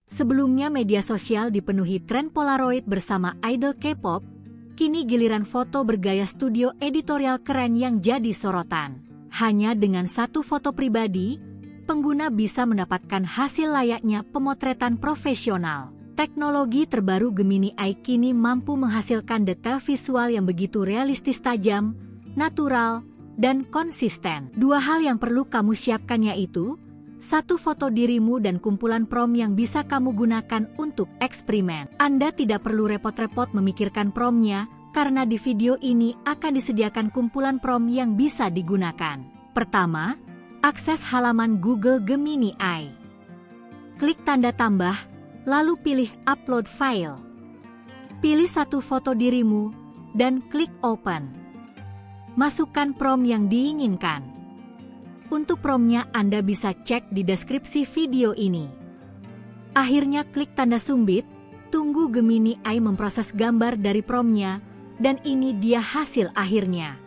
Sebelumnya media sosial dipenuhi tren Polaroid bersama idol K-pop, kini giliran foto bergaya studio editorial keren yang jadi sorotan. Hanya dengan satu foto pribadi, pengguna bisa mendapatkan hasil layaknya pemotretan profesional. Teknologi terbaru Gemini Eye kini mampu menghasilkan detail visual yang begitu realistis, tajam, natural, dan konsisten. Dua hal yang perlu kamu siapkan yaitu satu foto dirimu dan kumpulan prompt yang bisa kamu gunakan untuk eksperimen. Anda tidak perlu repot-repot memikirkan promptnya, karena di video ini akan disediakan kumpulan prompt yang bisa digunakan. Pertama, akses halaman Google Gemini Eye. Klik tanda tambah, lalu pilih Upload File. Pilih satu foto dirimu, dan klik Open. Masukkan prompt yang diinginkan. Untuk promptnya Anda bisa cek di deskripsi video ini. Akhirnya klik tanda sumbit, tunggu Gemini Eye memproses gambar dari promptnya, dan ini dia hasil akhirnya.